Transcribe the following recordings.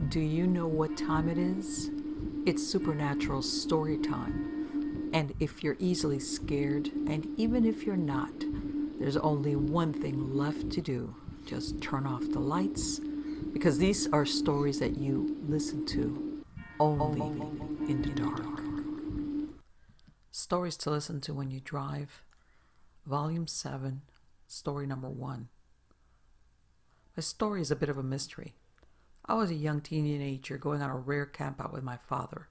Do you know what time it is? It's supernatural story time. And if you're easily scared, and even if you're not, there's only one thing left to do. Just turn off the lights, because these are stories that you listen to only in the dark. Stories to listen to when you drive. Volume 7, story number 1. My story is a bit of a mystery. I was a young teenager going on a rare campout with my father.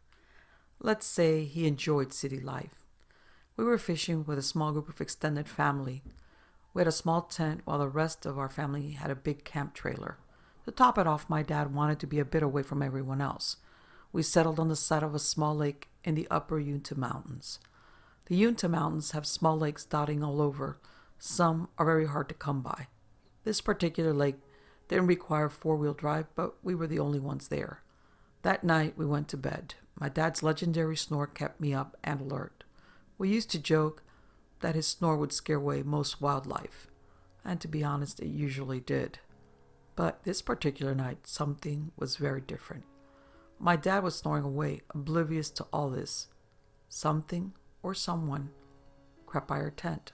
Let's say he enjoyed city life. We were fishing with a small group of extended family. We had a small tent while the rest of our family had a big camp trailer. To top it off, my dad wanted to be a bit away from everyone else. We settled on the side of a small lake in the upper Uinta Mountains. The Uinta Mountains have small lakes dotting all over. Some are very hard to come by. This particular lake didn't require four-wheel drive, but we were the only ones there. That night, we went to bed. My dad's legendary snore kept me up and alert. We used to joke that his snore would scare away most wildlife, and to be honest, it usually did. But this particular night, something was very different. My dad was snoring away, oblivious to all this. Something or someone crept by our tent.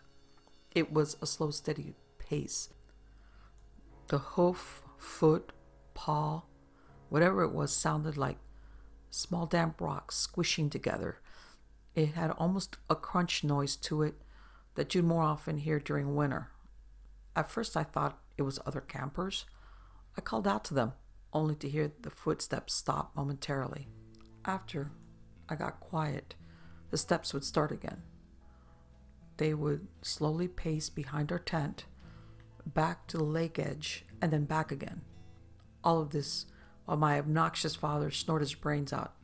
It was a slow, steady pace. The hoof, foot, paw, whatever it was, sounded like small damp rocks squishing together. It had almost a crunch noise to it that you'd more often hear during winter. At first I thought it was other campers. I called out to them, only to hear the footsteps stop momentarily. After I got quiet, the steps would start again. They would slowly pace behind our tent, back to the lake edge, and then back again. All of this while my obnoxious father snored his brains out,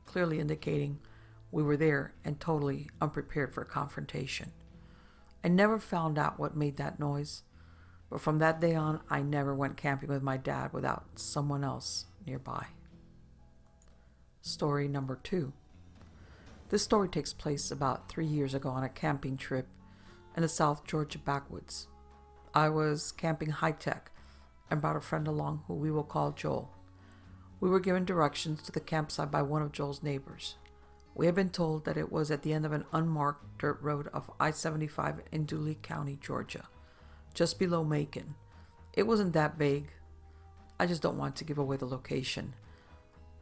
clearly indicating we were there and totally unprepared for confrontation. I never found out what made that noise, but from that day on, I never went camping with my dad without someone else nearby. Story number 2. This story takes place about 3 years ago on a camping trip in the South Georgia backwoods. I was camping high-tech and brought a friend along who we will call Joel. We were given directions to the campsite by one of Joel's neighbors. We had been told that it was at the end of an unmarked dirt road of I-75 in Dooley County, Georgia, just below Macon. It wasn't that vague. I just don't want to give away the location.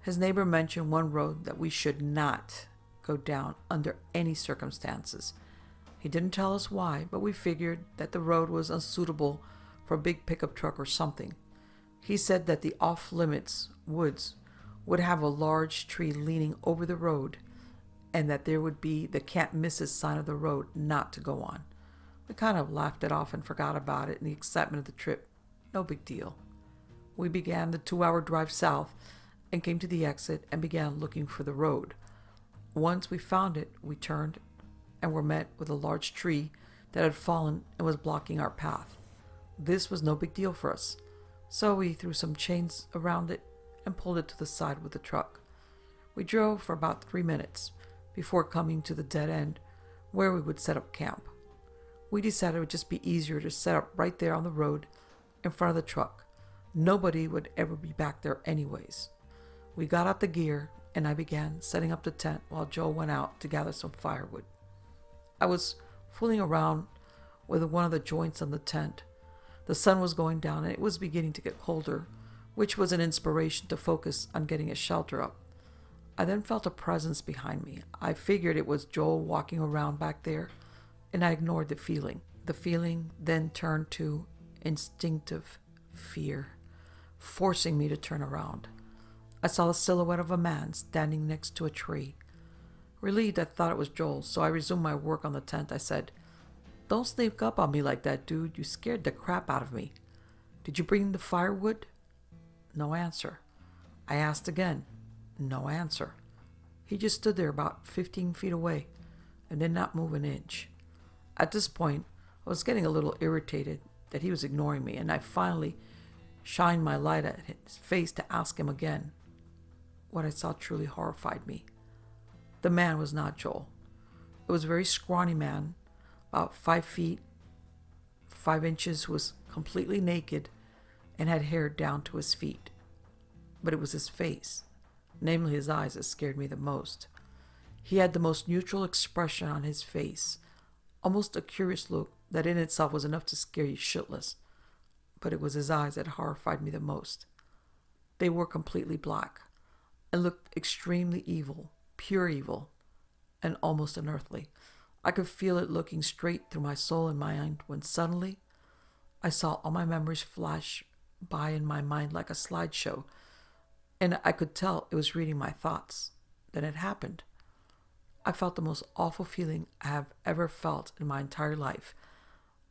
His neighbor mentioned one road that we should not go down under any circumstances. He didn't tell us why, but we figured that the road was unsuitable for a big pickup truck or something. He said that the off-limits woods would have a large tree leaning over the road, and that there would be the can't misses sign of the road not to go on. We kind of laughed it off and forgot about it in the excitement of the trip. No big deal. We began the 2-hour drive south and came to the exit and began looking for the road. Once we found it, we turned and were met with a large tree that had fallen and was blocking our path. This was no big deal for us, so we threw some chains around it and pulled it to the side with the truck. We drove for about 3 minutes before coming to the dead end where we would set up camp. We decided it would just be easier to set up right there on the road in front of the truck. Nobody would ever be back there anyways. We got out the gear and I began setting up the tent while Joel went out to gather some firewood. I was fooling around with one of the joints on the tent. The sun was going down and it was beginning to get colder, which was an inspiration to focus on getting a shelter up. I then felt a presence behind me. I figured it was Joel walking around back there, and I ignored the feeling. The feeling then turned to instinctive fear, forcing me to turn around. I saw the silhouette of a man standing next to a tree. Relieved, I thought it was Joel, so I resumed my work on the tent. I said, "Don't sneak up on me like that, dude. You scared the crap out of me. Did you bring the firewood?" No answer. I asked again. No answer. He just stood there about 15 feet away and did not move an inch. At this point, I was getting a little irritated that he was ignoring me, and I finally shined my light at his face to ask him again. What I saw truly horrified me. The man was not Joel. It was a very scrawny man, about 5 feet, 5 inches, who was completely naked and had hair down to his feet. but it was his face, namely his eyes, that scared me the most. He had the most neutral expression on his face, almost a curious look that in itself was enough to scare you shitless, but it was his eyes that horrified me the most. They were completely black and looked extremely evil, pure evil, and almost unearthly. I could feel it looking straight through my soul and mind when suddenly I saw all my memories flash by in my mind like a slideshow, and I could tell it was reading my thoughts. Then it happened. I felt the most awful feeling I have ever felt in my entire life.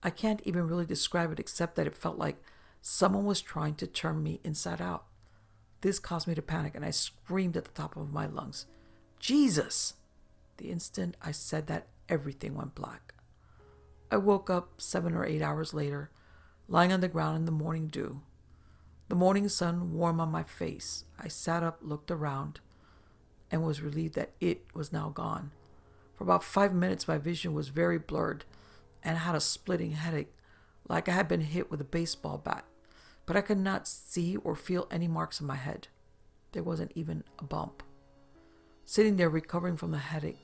I can't even really describe it except that it felt like someone was trying to turn me inside out. This caused me to panic, and I screamed at the top of my lungs, "Jesus!" The instant I said that, everything went black. I woke up 7 or 8 hours later, lying on the ground in the morning dew. The morning sun warm on my face. I sat up, looked around, and was relieved that it was now gone. For about 5 minutes my vision was very blurred, and I had a splitting headache, like I had been hit with a baseball bat, but I could not see or feel any marks on my head. There wasn't even a bump. Sitting there recovering from the headache,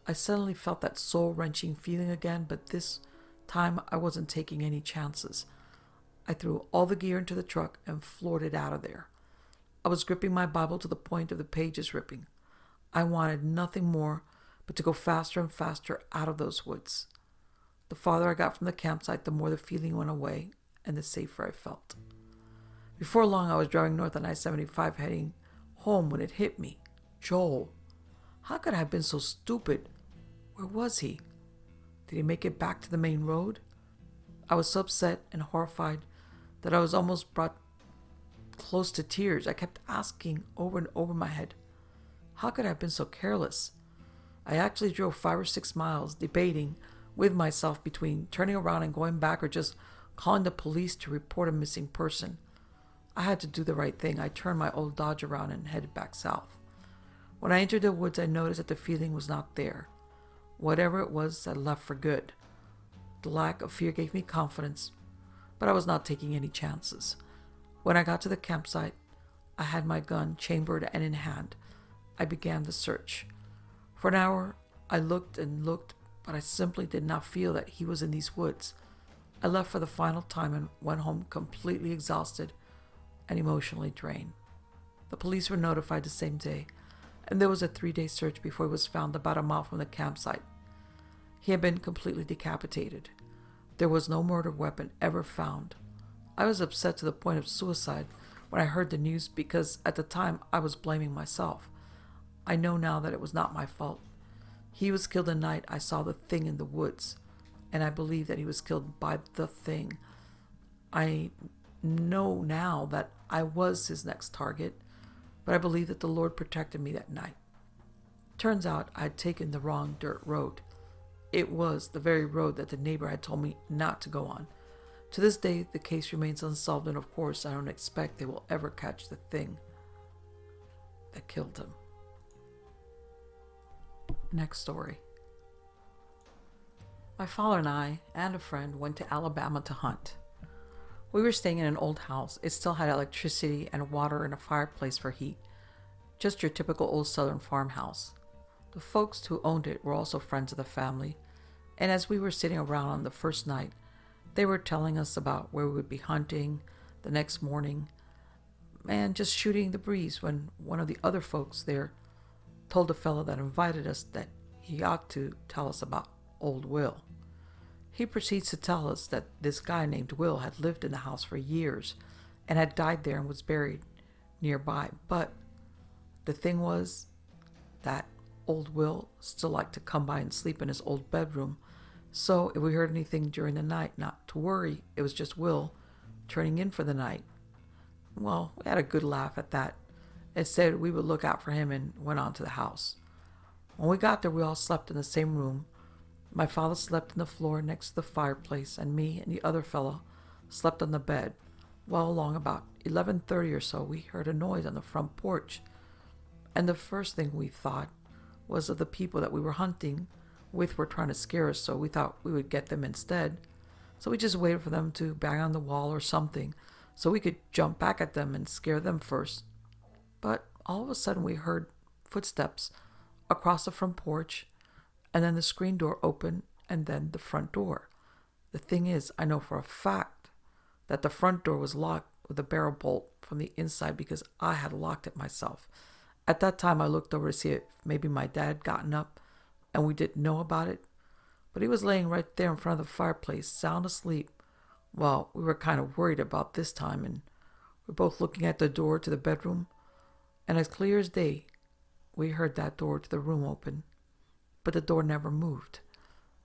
I suddenly felt that soul-wrenching feeling again, but this time I wasn't taking any chances. I threw all the gear into the truck and floored it out of there. I was gripping my Bible to the point of the pages ripping. I wanted nothing more but to go faster and faster out of those woods. The farther I got from the campsite, the more the feeling went away and the safer I felt. Before long, I was driving north on I-75 heading home when it hit me. Joel. How could I have been so stupid? Where was he? Did he make it back to the main road? I was so upset and horrified that I was almost brought close to tears. I kept asking over and over in my head, how could I have been so careless? I actually drove 5 or 6 miles, debating with myself between turning around and going back or just calling the police to report a missing person. I had to do the right thing. I turned my old Dodge around and headed back south. When I entered the woods, I noticed that the feeling was not there. Whatever it was had left for good. The lack of fear gave me confidence, but I was not taking any chances. When I got to the campsite, I had my gun chambered and in hand. I began the search. For an hour, I looked and looked, but I simply did not feel that he was in these woods. I left for the final time and went home completely exhausted and emotionally drained. The police were notified the same day, and there was a 3-day search before he was found about a mile from the campsite. He had been completely decapitated. There was no murder weapon ever found. I was upset to the point of suicide when I heard the news because at the time I was blaming myself. I know now that it was not my fault. He was killed the night I saw the thing in the woods, and I believe that he was killed by the thing. I know now that I was his next target, but I believe that the Lord protected me that night. Turns out I had taken the wrong dirt road. It was the very road that the neighbor had told me not to go on. To this day, the case remains unsolved, and of course, I don't expect they will ever catch the thing that killed him. Next story. My father and I and a friend went to Alabama to hunt. We were staying in an old house. It still had electricity and water and a fireplace for heat. Just your typical old southern farmhouse. The folks who owned it were also friends of the family, and as we were sitting around on the first night, they were telling us about where we would be hunting the next morning and just shooting the breeze when one of the other folks there told the fellow that invited us that he ought to tell us about old Will. He proceeds to tell us that this guy named Will had lived in the house for years and had died there and was buried nearby. But the thing was that old Will still liked to come by and sleep in his old bedroom. So if we heard anything during the night, not to worry, it was just Will turning in for the night. Well, we had a good laugh at that and said we would look out for him and went on to the house. When we got there, we all slept in the same room. My father slept on the floor next to the fireplace, and me and the other fellow slept on the bed. Well, along about 11:30 or so, we heard a noise on the front porch, and the first thing we thought was of the people that we were hunting with were trying to scare us, so we thought we would get them instead. So we just waited for them to bang on the wall or something, so we could jump back at them and scare them first, But all of a sudden we heard footsteps across the front porch, and then the screen door open, and then the front door. The thing is, I know for a fact that the front door was locked with a barrel bolt from the inside because I had locked it myself. At that time, I looked over to see if maybe my dad had gotten up and we didn't know about it. But he was laying right there in front of the fireplace, sound asleep. Well, we were kind of worried about this time, and we're both looking at the door to the bedroom. And as clear as day, we heard that door to the room open, but the door never moved.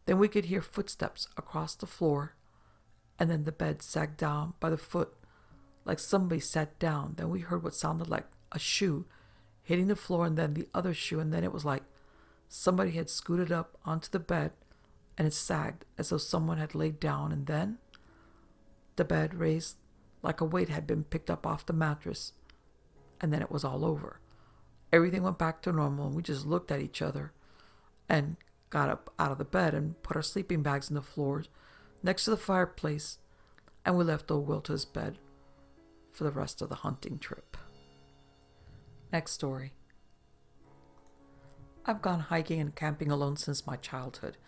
Then we could hear footsteps across the floor, and then the bed sagged down by the foot, like somebody sat down. Then we heard what sounded like a shoe hitting the floor, and then the other shoe, and then it was like somebody had scooted up onto the bed, and it sagged as though someone had laid down, and then the bed raised like a weight had been picked up off the mattress, and then it was all over. Everything went back to normal, and we just looked at each other and got up out of the bed and put our sleeping bags in the floor next to the fireplace, and we left old Will to his bed for the rest of the hunting trip. Next story. I've gone hiking and camping alone since my childhood.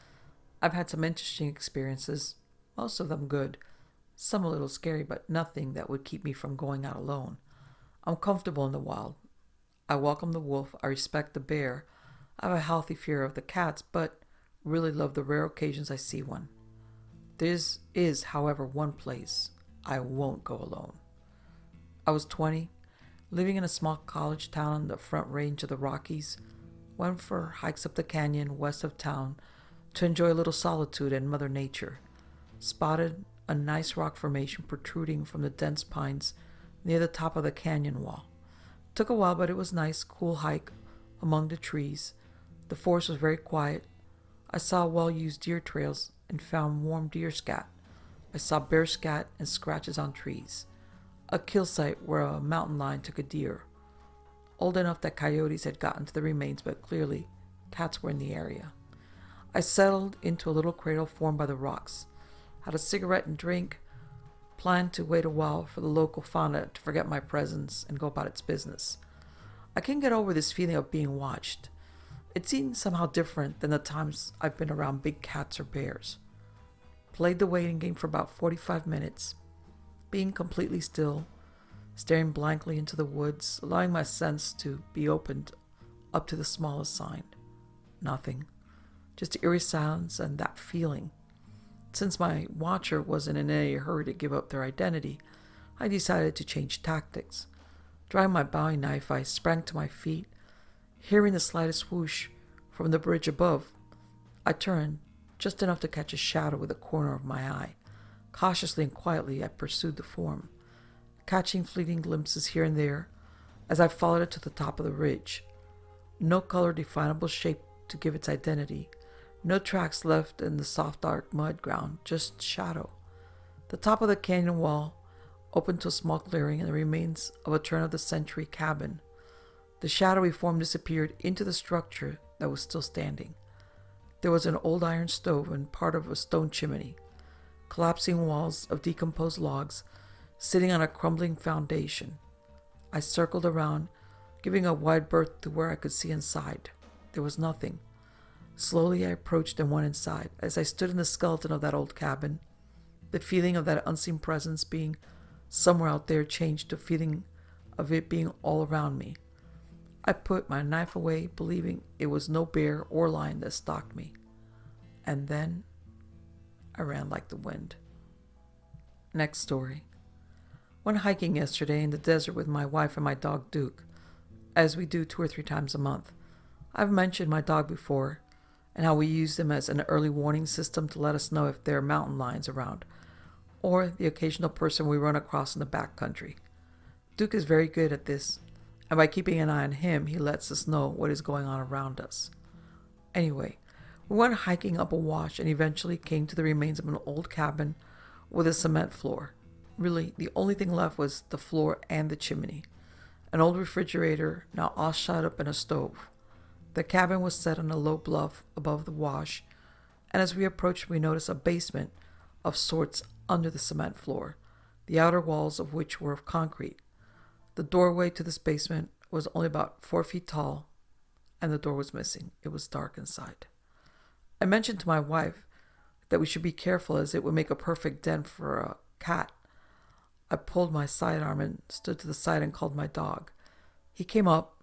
I've had some interesting experiences, most of them good, some a little scary, but nothing that would keep me from going out alone. I'm comfortable in the wild. I welcome the wolf, I respect the bear, I have a healthy fear of the cats, but really love the rare occasions I see one. There is, however, one place I won't go alone. I was 20, living in a small college town on the front range of the Rockies, went for hikes up the canyon west of town to enjoy a little solitude and Mother Nature. Spotted a nice rock formation protruding from the dense pines near the top of the canyon wall. Took a while, but it was nice, cool hike among the trees. The forest was very quiet. I saw well-used deer trails and found warm deer scat. I saw bear scat and scratches on trees. A kill site where a mountain lion took a deer. Old enough that coyotes had gotten to the remains, but clearly cats were in the area. I settled into a little cradle formed by the rocks, had a cigarette and drink, planned to wait a while for the local fauna to forget my presence and go about its business. I can't get over this feeling of being watched. It seemed somehow different than the times I've been around big cats or bears. Played the waiting game for about 45 minutes, being completely still, staring blankly into the woods, allowing my sense to be opened up to the smallest sign. Nothing. Just eerie sounds and that feeling. Since my watcher wasn't in any hurry to give up their identity, I decided to change tactics. Drawing my bowie knife, I sprang to my feet. Hearing the slightest whoosh from the bridge above, I turned just enough to catch a shadow with the corner of my eye. Cautiously and quietly, I pursued the form, catching fleeting glimpses here and there as I followed it to the top of the ridge. No color definable shape to give its identity. No tracks left in the soft dark mud ground, just shadow. The top of the canyon wall opened to a small clearing and the remains of a turn-of-the-century cabin. The shadowy form disappeared into the structure that was still standing. There was an old iron stove and part of a stone chimney, collapsing walls of decomposed logs sitting on a crumbling foundation. I circled around, giving a wide berth to where I could see inside. There was nothing. Slowly I approached and went inside. As I stood in the skeleton of that old cabin, the feeling of that unseen presence being somewhere out there changed to a feeling of it being all around me. I put my knife away, believing it was no bear or lion that stalked me. And then I ran like the wind. Next story. Went hiking yesterday in the desert with my wife and my dog Duke, as we do 2 or 3 times a month. I've mentioned my dog before, and how we use them as an early warning system to let us know if there are mountain lions around, or the occasional person we run across in the backcountry. Duke is very good at this, and by keeping an eye on him, he lets us know what is going on around us. Anyway, we went hiking up a wash and eventually came to the remains of an old cabin with a cement floor. Really, the only thing left was the floor and the chimney. An old refrigerator, now all shut up, in a stove. The cabin was set on a low bluff above the wash, and as we approached, we noticed a basement of sorts under the cement floor, the outer walls of which were of concrete. The doorway to this basement was only about 4 feet tall, and the door was missing. It was dark inside. I mentioned to my wife that we should be careful as it would make a perfect den for a cat. I pulled my sidearm and stood to the side and called my dog. He came up,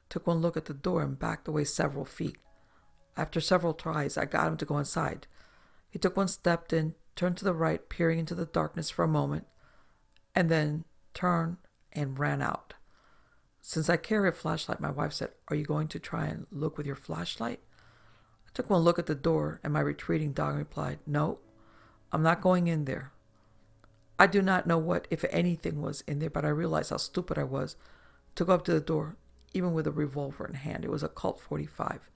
took one look at the door, and backed away several feet. After several tries, I got him to go inside. He took one step in, turned to the right, peering into the darkness for a moment, and then turned and ran out. Since I carry a flashlight, my wife said, "Are you going to try and look with your flashlight?" I took one look at the door, and my retreating dog replied, "No, I'm not going in there." I do not know what, if anything, was in there, but I realized how stupid I was to go up to the door, even with a revolver in hand. It was a Colt 45.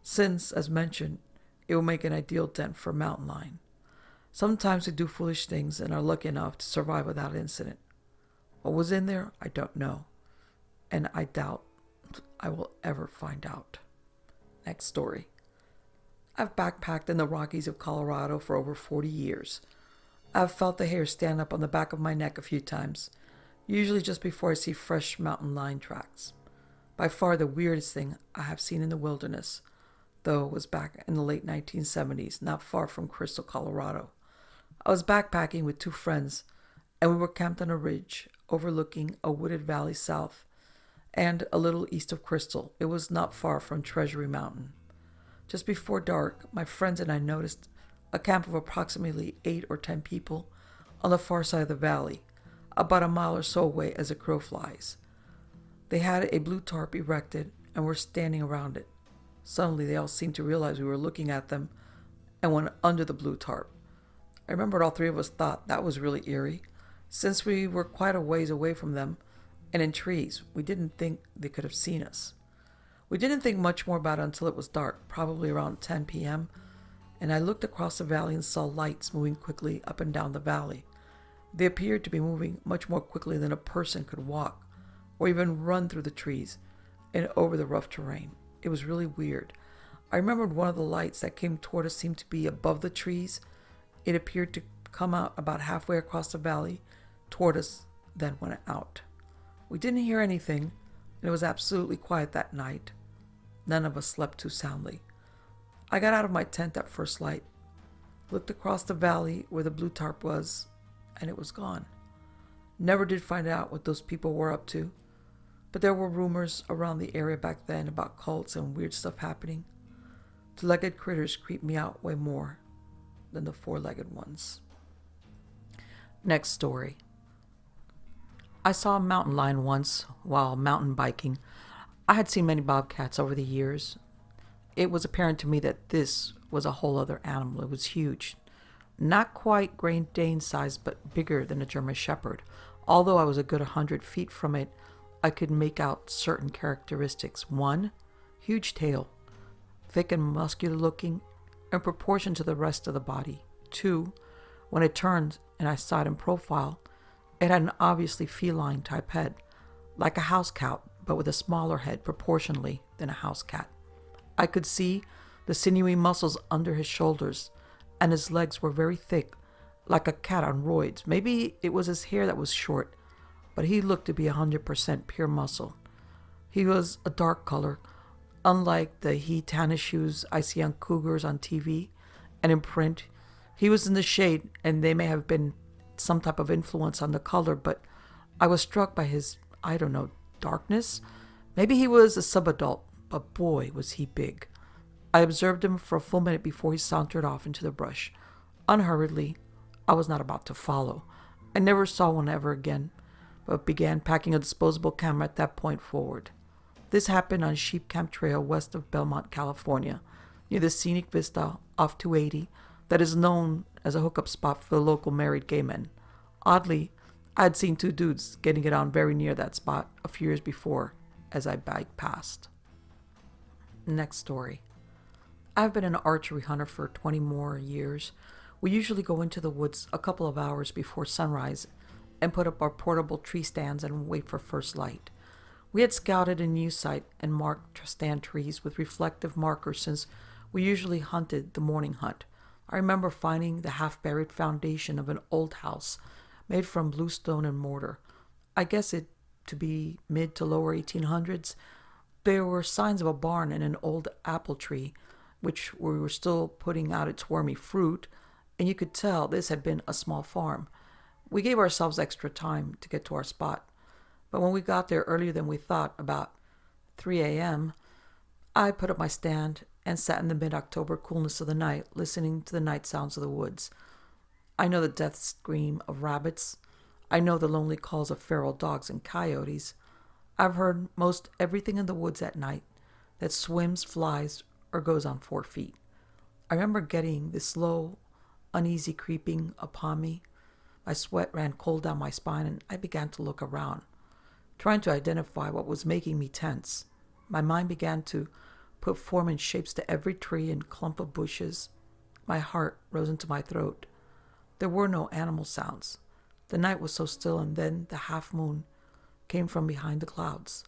Since, as mentioned, it will make an ideal den for a mountain lion. Sometimes we do foolish things and are lucky enough to survive without incident. What was in there, I don't know, and I doubt I will ever find out. Next story. I've backpacked in the Rockies of Colorado for over 40 years. I've felt the hair stand up on the back of my neck a few times, usually just before I see fresh mountain lion tracks. By far the weirdest thing I have seen in the wilderness, though, was back in the late 1970s, not far from Crystal, Colorado. I was backpacking with 2 friends, and we were camped on a ridge overlooking a wooded valley south and a little east of Crystal. It was not far from Treasury Mountain. Just before dark, my friends and I noticed a camp of approximately 8 or 10 people on the far side of the valley, about a mile or so away as a crow flies. They had a blue tarp erected and were standing around it. Suddenly, they all seemed to realize we were looking at them and went under the blue tarp. I remembered all 3 of us thought that was really eerie. Since we were quite a ways away from them and in trees, we didn't think they could have seen us. We didn't think much more about it until it was dark, probably around 10 p.m., and I looked across the valley and saw lights moving quickly up and down the valley. They appeared to be moving much more quickly than a person could walk, or even run through the trees and over the rough terrain. It was really weird. I remembered one of the lights that came toward us seemed to be above the trees. It appeared to come out about halfway across the valley toward us, then went out. We didn't hear anything, and it was absolutely quiet that night. None of us slept too soundly. I got out of my tent at first light, looked across the valley where the blue tarp was, and it was gone. Never did find out what those people were up to, but there were rumors around the area back then about cults and weird stuff happening. Two-legged critters creeped me out way more than the 4-legged ones. Next story. I saw a mountain lion once while mountain biking. I had seen many bobcats over the years. It was apparent to me that this was a whole other animal. It was huge. Not quite Great Dane size, but bigger than a German Shepherd. Although I was a good 100 feet from it, I could make out certain characteristics. 1, huge tail, thick and muscular looking, in proportion to the rest of the body. 2, when it turned and I saw it in profile, it had an obviously feline type head, like a house cat, but with a smaller head proportionally than a house cat. I could see the sinewy muscles under his shoulders, and his legs were very thick, like a cat on roids. Maybe it was his hair that was short, but he looked to be 100% pure muscle. He was a dark color, unlike the he-Tanishoes I see on cougars on TV and in print. He was in the shade, and they may have been some type of influence on the color, but I was struck by his, darkness. Maybe he was a subadult, but boy, was he big. I observed him for a full minute before he sauntered off into the brush. Unhurriedly, I was not about to follow. I never saw one ever again, but began packing a disposable camera at that point forward. This happened on Sheep Camp Trail west of Belmont, California, near the scenic vista off 280 that is known as a hookup spot for the local married gay men. Oddly, I had seen 2 dudes getting it on very near that spot a few years before as I biked past. Next story. I've been an archery hunter for 20 more years. We usually go into the woods a couple of hours before sunrise and put up our portable tree stands and wait for first light. We had scouted a new site and marked stand trees with reflective markers since we usually hunted the morning hunt. I remember finding the half-buried foundation of an old house made from bluestone and mortar. I guess it to be mid to lower 1800s, there were signs of a barn and an old apple tree, which we were still putting out its wormy fruit, and you could tell this had been a small farm. We gave ourselves extra time to get to our spot, but when we got there earlier than we thought, about 3 a.m., I put up my stand and sat in the mid-October coolness of the night, listening to the night sounds of the woods. I know the death scream of rabbits. I know the lonely calls of feral dogs and coyotes. I've heard most everything in the woods at night that swims, flies, or goes on 4 feet. I remember getting this slow, uneasy creeping upon me. My sweat ran cold down my spine, and I began to look around, trying to identify what was making me tense. My mind began to put form and shapes to every tree and clump of bushes. My heart rose into my throat. There were no animal sounds. The night was so still, and then the half moon came from behind the clouds.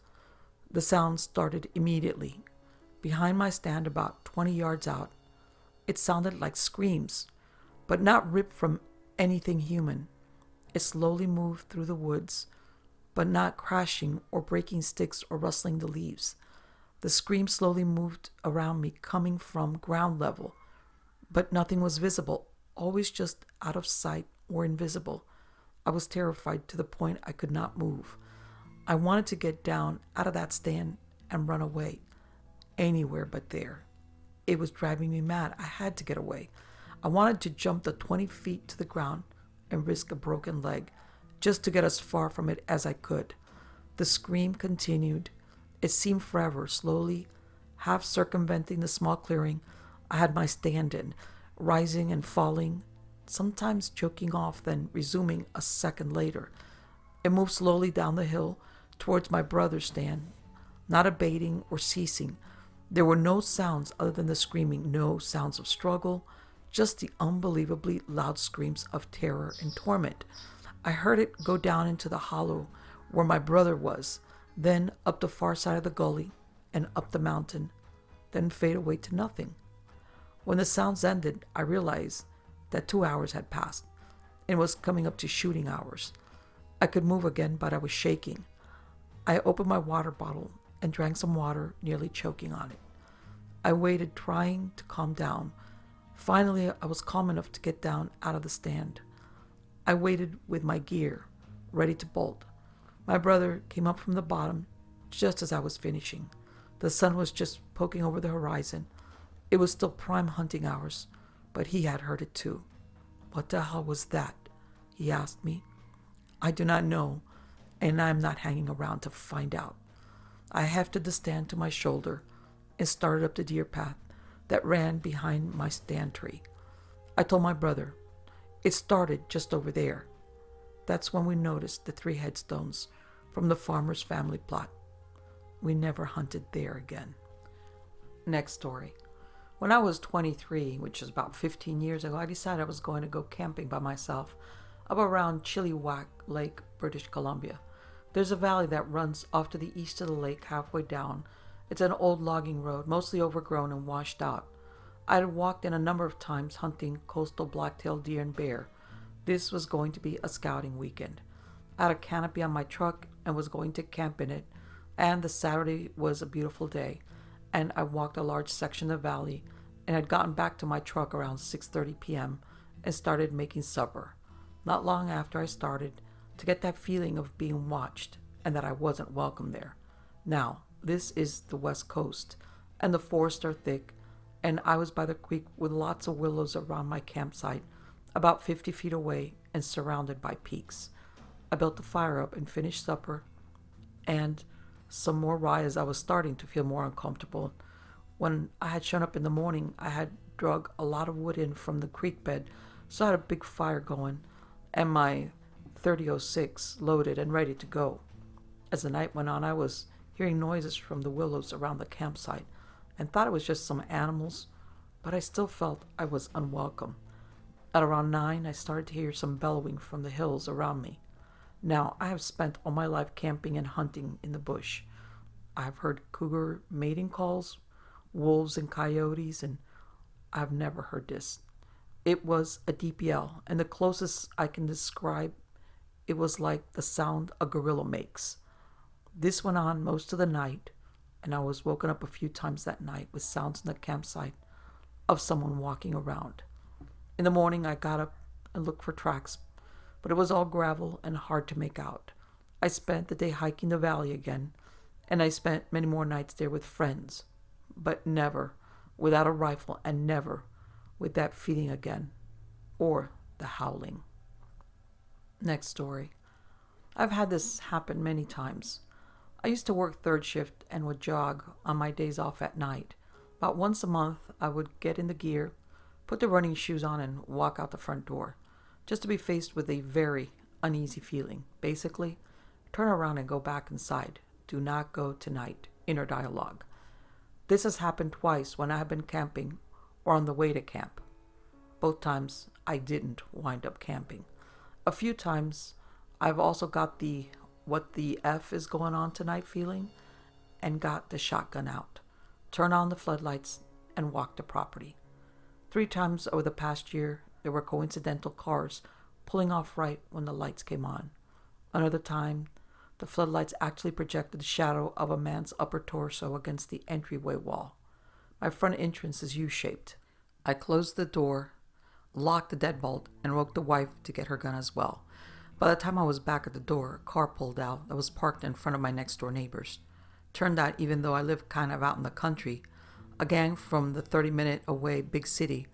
The sound started immediately. Behind my stand, about 20 yards out, it sounded like screams, but not ripped from anything human. It slowly moved through the woods, but not crashing or breaking sticks or rustling the leaves. The scream slowly moved around me, coming from ground level, but nothing was visible, always just out of sight or invisible. I was terrified to the point I could not move. I wanted to get down out of that stand and run away, anywhere but there. It was driving me mad. I had to get away. I wanted to jump the 20 feet to the ground and risk a broken leg, just to get as far from it as I could. The scream continued. It seemed forever, slowly, half circumventing the small clearing I had my stand in, rising and falling, sometimes choking off, then resuming a second later. It moved slowly down the hill towards my brother's stand, not abating or ceasing. There were no sounds other than the screaming, no sounds of struggle, just the unbelievably loud screams of terror and torment. I heard it go down into the hollow where my brother was, then up the far side of the gully and up the mountain, then fade away to nothing. When the sounds ended, I realized that 2 hours had passed and was coming up to shooting hours. I could move again, but I was shaking. I opened my water bottle and drank some water, nearly choking on it. I waited, trying to calm down. Finally, I was calm enough to get down out of the stand. I waited with my gear, ready to bolt. My brother came up from the bottom just as I was finishing. The sun was just poking over the horizon. It was still prime hunting hours, but he had heard it too. "What the hell was that?" he asked me. "I do not know, and I am not hanging around to find out." I hefted the stand to my shoulder and started up the deer path that ran behind my stand tree. I told my brother, "It started just over there." That's when we noticed the 3 headstones from the farmer's family plot. We never hunted there again. Next story. When I was 23, which is about 15 years ago, I decided I was going to go camping by myself up around Chilliwack Lake, British Columbia. There's a valley that runs off to the east of the lake halfway down. It's an old logging road, mostly overgrown and washed out. I had walked in a number of times hunting coastal black-tailed deer and bear. This was going to be a scouting weekend. I had a canopy on my truck and was going to camp in it, and the Saturday was a beautiful day, and I walked a large section of the valley and had gotten back to my truck around 6:30 p.m. and started making supper. Not long after I started to get that feeling of being watched and that I wasn't welcome there. Now, this is the West Coast, and the forests are thick, and I was by the creek with lots of willows around my campsite, about 50 feet away and surrounded by peaks. I built the fire up and finished supper and some more rye as I was starting to feel more uncomfortable. When I had shown up in the morning, I had drug a lot of wood in from the creek bed, so I had a big fire going and my .30-06 loaded and ready to go. As the night went on, I was hearing noises from the willows around the campsite and thought it was just some animals, but I still felt I was unwelcome. At around 9, I started to hear some bellowing from the hills around me. Now, I have spent all my life camping and hunting in the bush. I've heard cougar mating calls, wolves and coyotes, and I've never heard this. It was a deep yell, and the closest I can describe, it was like the sound a gorilla makes. This went on most of the night, and I was woken up a few times that night with sounds in the campsite of someone walking around. In the morning, I got up and looked for tracks, but it was all gravel and hard to make out. I spent the day hiking the valley again, and I spent many more nights there with friends, but never without a rifle and never with that feeling again, or the howling. Next story. I've had this happen many times. I used to work third shift and would jog on my days off at night. About once a month, I would get in the gear, put the running shoes on, and walk out the front door, just to be faced with a very uneasy feeling. Basically, turn around and go back inside. Do not go tonight. Inner dialogue. This has happened twice when I have been camping or on the way to camp. Both times, I didn't wind up camping. A few times, I've also got the what the F is going on tonight feeling and got the shotgun out, turn on the floodlights, and walk the property. 3 times over the past year, there were coincidental cars pulling off right when the lights came on. Another time, the floodlights actually projected the shadow of a man's upper torso against the entryway wall. My front entrance is U-shaped. I closed the door, locked the deadbolt, and woke the wife to get her gun as well. By the time I was back at the door, a car pulled out that was parked in front of my next-door neighbors. Turned out, even though I live kind of out in the country, a gang from the 30-minute away big city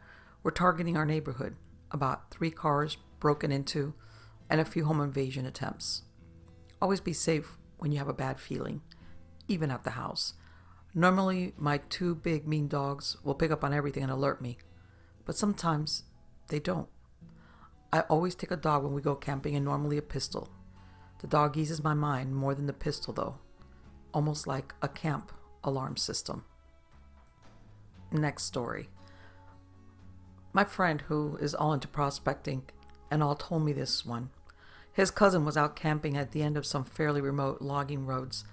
were targeting our neighborhood. About 3 cars broken into and a few home invasion attempts. Always be safe when you have a bad feeling, even at the house. Normally, my 2 big mean dogs will pick up on everything and alert me, but sometimes they don't. I always take a dog when we go camping, and normally a pistol. The dog eases my mind more than the pistol, though. Almost like a camp alarm system. Next story. My friend, who is all into prospecting, and all told me this one. His cousin was out camping at the end of some fairly remote logging roads,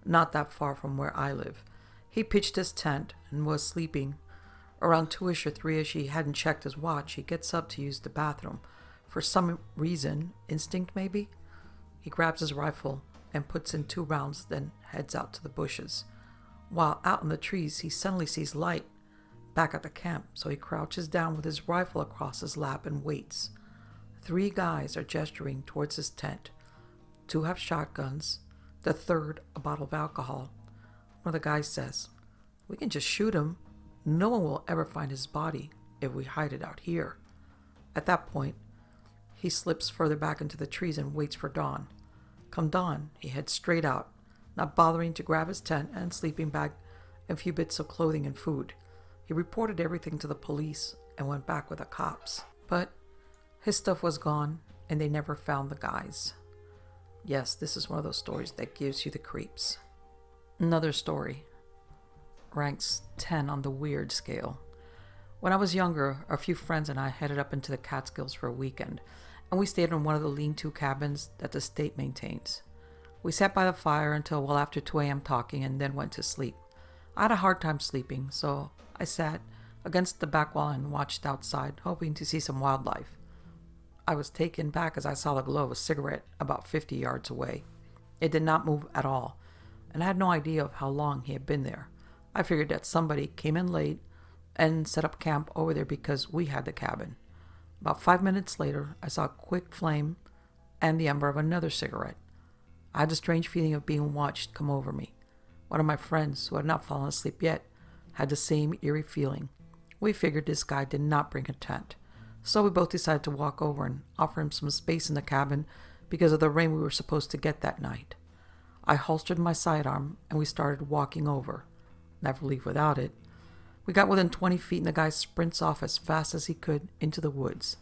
not that far from where I live. He pitched his tent and was sleeping. Around 2ish or 3ish, he hadn't checked his watch. He gets up to use the bathroom. For some reason, instinct maybe, he grabs his rifle and puts in 2 rounds, then heads out to the bushes. While out in the trees, he suddenly sees light back at the camp, so he crouches down with his rifle across his lap and waits. 3 guys are gesturing towards his tent. 2 have shotguns, the 3rd a bottle of alcohol. One of the guys says, "We can just shoot him. No one will ever find his body if we hide it out here." At that point, he slips further back into the trees and waits for dawn. Come dawn, he heads straight out, not bothering to grab his tent and sleeping bag and a few bits of clothing and food. He reported everything to the police and went back with the cops. But his stuff was gone, and they never found the guys. Yes, this is one of those stories that gives you the creeps. Another story. Ranks 10 on the weird scale. When I was younger, a few friends and I headed up into the Catskills for a weekend, and we stayed in one of the lean-to cabins that the state maintains. We sat by the fire until well after 2 a.m. talking and then went to sleep. I had a hard time sleeping, so I sat against the back wall and watched outside, hoping to see some wildlife. I was taken back as I saw the glow of a cigarette about 50 yards away. It did not move at all, and I had no idea of how long he had been there. I figured that somebody came in late and set up camp over there because we had the cabin. About 5 minutes later, I saw a quick flame and the ember of another cigarette. I had a strange feeling of being watched come over me. One of my friends, who had not fallen asleep yet, had the same eerie feeling. We figured this guy did not bring a tent, so we both decided to walk over and offer him some space in the cabin because of the rain we were supposed to get that night. I holstered my sidearm and we started walking over. Never leave without it. We got within 20 feet and the guy sprints off as fast as he could into the woods.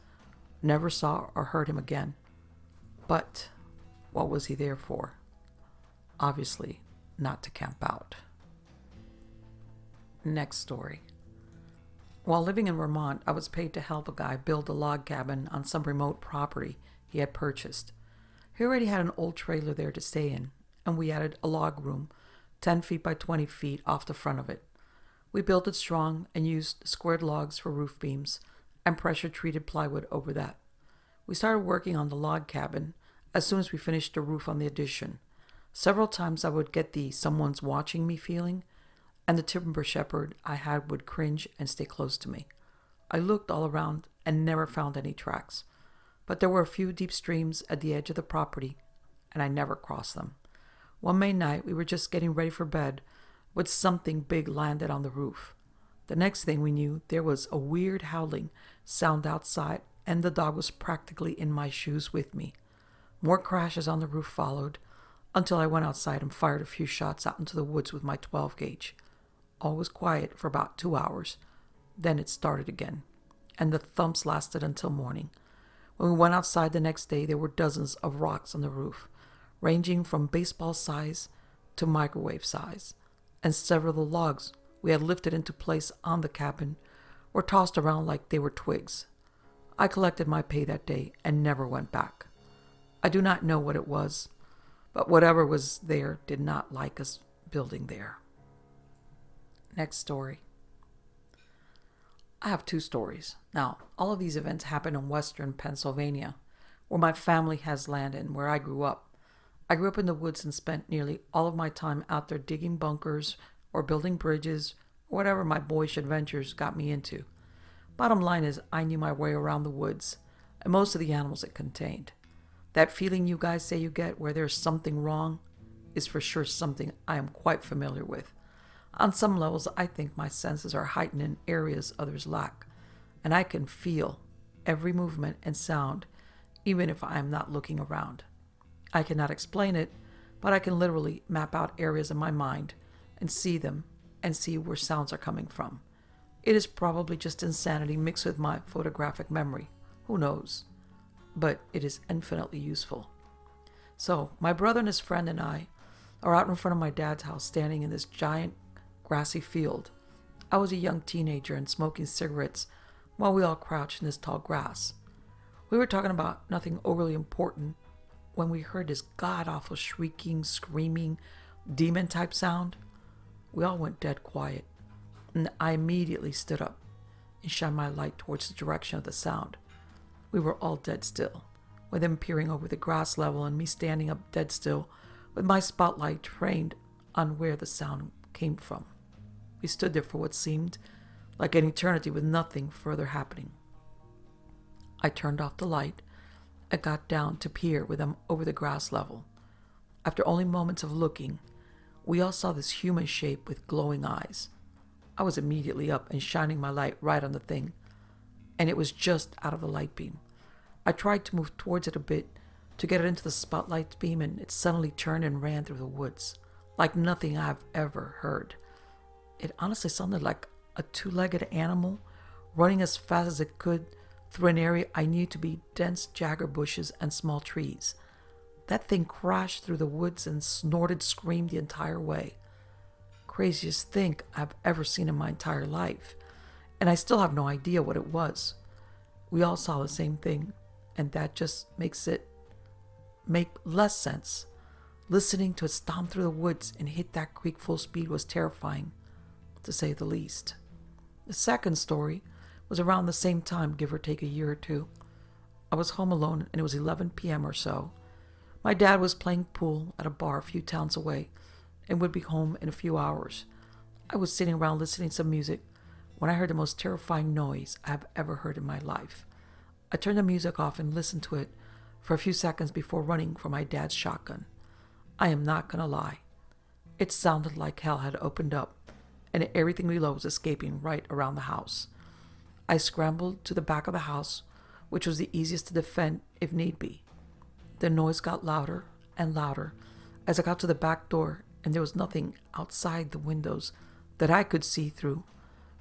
Never saw or heard him again. But what was he there for? Obviously, not to camp out. Next story. While living in Vermont, I was paid to help a guy build a log cabin on some remote property he had purchased. He already had an old trailer there to stay in, and we added a log room 10 feet by 20 feet off the front of it. We built it strong and used squared logs for roof beams and pressure-treated plywood over that. We started working on the log cabin as soon as we finished the roof on the addition. Several times I would get the someone's watching me feeling, and the timber shepherd I had would cringe and stay close to me. I looked all around and never found any tracks, but there were a few deep streams at the edge of the property, and I never crossed them. One May night, we were just getting ready for bed when something big landed on the roof. The next thing we knew, there was a weird howling sound outside, and the dog was practically in my shoes with me. More crashes on the roof followed, until I went outside and fired a few shots out into the woods with my 12 gauge. All was quiet for about 2 hours. Then it started again, and the thumps lasted until morning. When we went outside the next day, there were dozens of rocks on the roof, ranging from baseball size to microwave size, and several of the logs we had lifted into place on the cabin were tossed around like they were twigs. I collected my pay that day and never went back. I do not know what it was, but whatever was there did not like us building there. Next story. I have 2 stories. Now, all of these events happened in western Pennsylvania, where my family has land and where I grew up. I grew up in the woods and spent nearly all of my time out there digging bunkers or building bridges, or whatever my boyish adventures got me into. Bottom line is, I knew my way around the woods and most of the animals it contained. That feeling you guys say you get where there's something wrong is for sure something I am quite familiar with. On some levels, I think my senses are heightened in areas others lack, and I can feel every movement and sound, even if I am not looking around. I cannot explain it, but I can literally map out areas in my mind and see them and see where sounds are coming from. It is probably just insanity mixed with my photographic memory. Who knows? But it is infinitely useful. So, my brother and his friend and I are out in front of my dad's house standing in this giant grassy field. I was a young teenager and smoking cigarettes while we all crouched in this tall grass. We were talking about nothing overly important when we heard this god-awful shrieking, screaming, demon-type sound. We all went dead quiet, and I immediately stood up and shined my light towards the direction of the sound. We were all dead still, with him peering over the grass level and me standing up dead still with my spotlight trained on where the sound came from. We stood there for what seemed like an eternity with nothing further happening. I turned off the light and got down to peer with him over the grass level. After only moments of looking, we all saw this human shape with glowing eyes. I was immediately up and shining my light right on the thing, and it was just out of the light beam. I tried to move towards it a bit to get it into the spotlight beam, and it suddenly turned and ran through the woods like nothing I've ever heard. It honestly sounded like a 2-legged animal running as fast as it could through an area I knew to be dense jagger bushes and small trees. That thing crashed through the woods and screamed the entire way. Craziest thing I've ever seen in my entire life, and I still have no idea what it was. We all saw the same thing, and that just makes it make less sense. Listening to it stomp through the woods and hit that creek full speed was terrifying, to say the least. The second story was around the same time, give or take a year or two. I was home alone, and it was 11 p.m. or so. My dad was playing pool at a bar a few towns away and would be home in a few hours. I was sitting around listening to some music when I heard the most terrifying noise I have ever heard in my life. I turned the music off and listened to it for a few seconds before running for my dad's shotgun. I am not gonna lie. It sounded like hell had opened up and everything below was escaping right around the house. I scrambled to the back of the house, which was the easiest to defend if need be. The noise got louder and louder as I got to the back door, and there was nothing outside the windows that I could see through,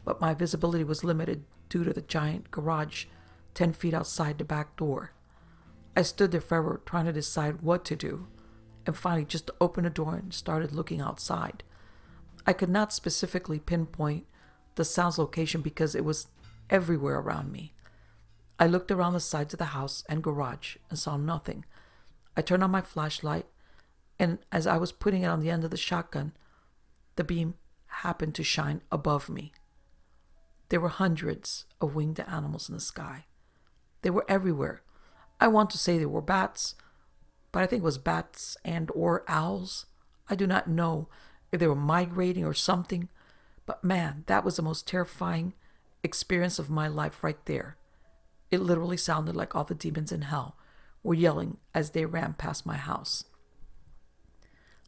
but my visibility was limited due to the giant garage 10 feet outside the back door. I stood there forever trying to decide what to do, and finally just opened the door and started looking outside. I could not specifically pinpoint the sound's location because it was everywhere around me. I looked around the sides of the house and garage and saw nothing. I turned on my flashlight, and as I was putting it on the end of the shotgun, the beam happened to shine above me. There were hundreds of winged animals in the sky. They were everywhere. I want to say they were bats, but I think it was bats and or owls. I do not know if they were migrating or something, but man, that was the most terrifying experience of my life right there. It literally sounded like all the demons in hell were yelling as they ran past my house.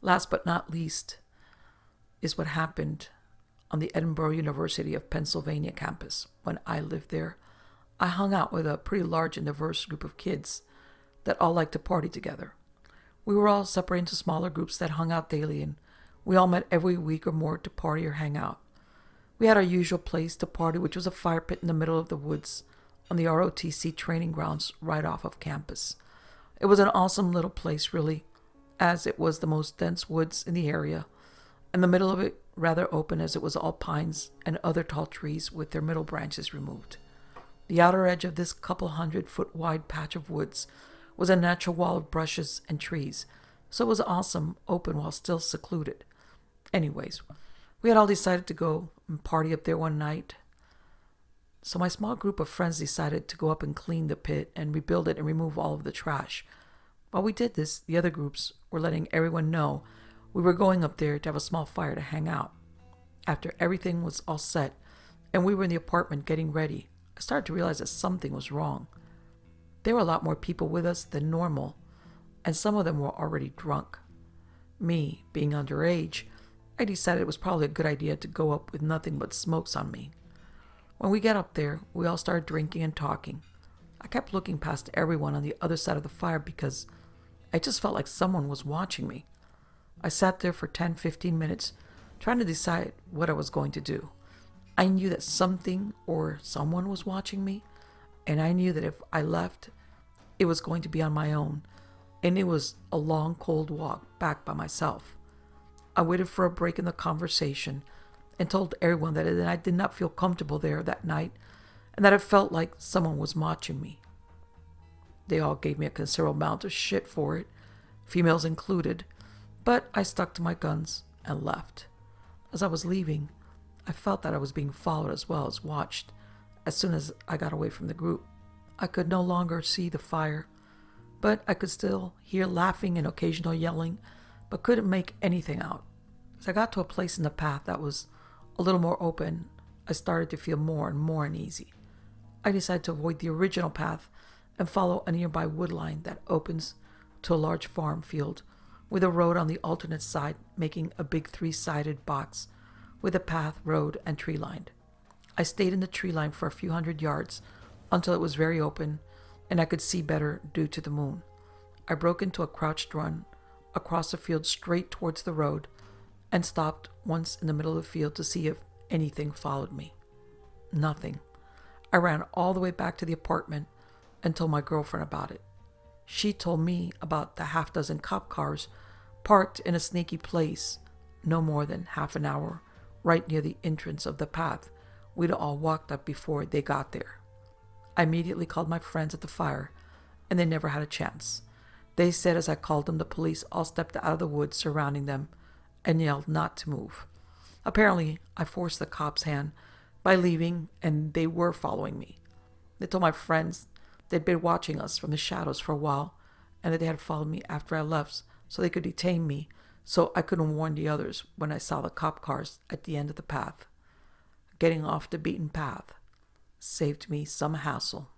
Last but not least is what happened on the Edinburgh University of Pennsylvania campus when I lived there. I hung out with a pretty large and diverse group of kids that all liked to party together. We were all separated into smaller groups that hung out daily, and we all met every week or more to party or hang out. We had our usual place to party, which was a fire pit in the middle of the woods on the ROTC training grounds right off of campus. It was an awesome little place, really, as it was the most dense woods in the area, and the middle of it rather open as it was all pines and other tall trees with their middle branches removed. The outer edge of this couple 100-foot wide patch of woods was a natural wall of brushes and trees, so it was awesome, open while still secluded. Anyways, we had all decided to go and party up there one night. So my small group of friends decided to go up and clean the pit and rebuild it and remove all of the trash. While we did this, the other groups were letting everyone know we were going up there to have a small fire to hang out. After everything was all set and we were in the apartment getting ready, I started to realize that something was wrong. There were a lot more people with us than normal, and some of them were already drunk. Me, being underage, I decided it was probably a good idea to go up with nothing but smokes on me. When we got up there, we all started drinking and talking. I kept looking past everyone on the other side of the fire because I just felt like someone was watching me. I sat there for 10-15 minutes trying to decide what I was going to do. I knew that something or someone was watching me, and I knew that if I left, it was going to be on my own, and it was a long, cold walk back by myself. I waited for a break in the conversation and told everyone that I did not feel comfortable there that night and that I felt like someone was watching me. They all gave me a considerable amount of shit for it, females included, but I stuck to my guns and left. As I was leaving, I felt that I was being followed as well as watched. As soon as I got away from the group, I could no longer see the fire, but I could still hear laughing and occasional yelling, but couldn't make anything out. As I got to a place in the path that was a little more open, I started to feel more and more uneasy. I decided to avoid the original path and follow a nearby wood line that opens to a large farm field with a road on the alternate side making a big 3-sided box with a path, road, and tree lined. I stayed in the tree line for a few hundred yards until it was very open and I could see better due to the moon. I broke into a crouched run across the field straight towards the road and stopped once in the middle of the field to see if anything followed me. Nothing. I ran all the way back to the apartment and told my girlfriend about it. She told me about the half-dozen cop cars parked in a sneaky place no more than half an hour right near the entrance of the path we'd all walked up before they got there. I immediately called my friends at the fire, and they never had a chance. They said as I called them, the police all stepped out of the woods surrounding them and yelled not to move. Apparently, I forced the cops' hand by leaving, and they were following me. They told my friends they'd been watching us from the shadows for a while, and that they had followed me after I left so they could detain me so I couldn't warn the others when I saw the cop cars at the end of the path. Getting off the beaten path saved me some hassle.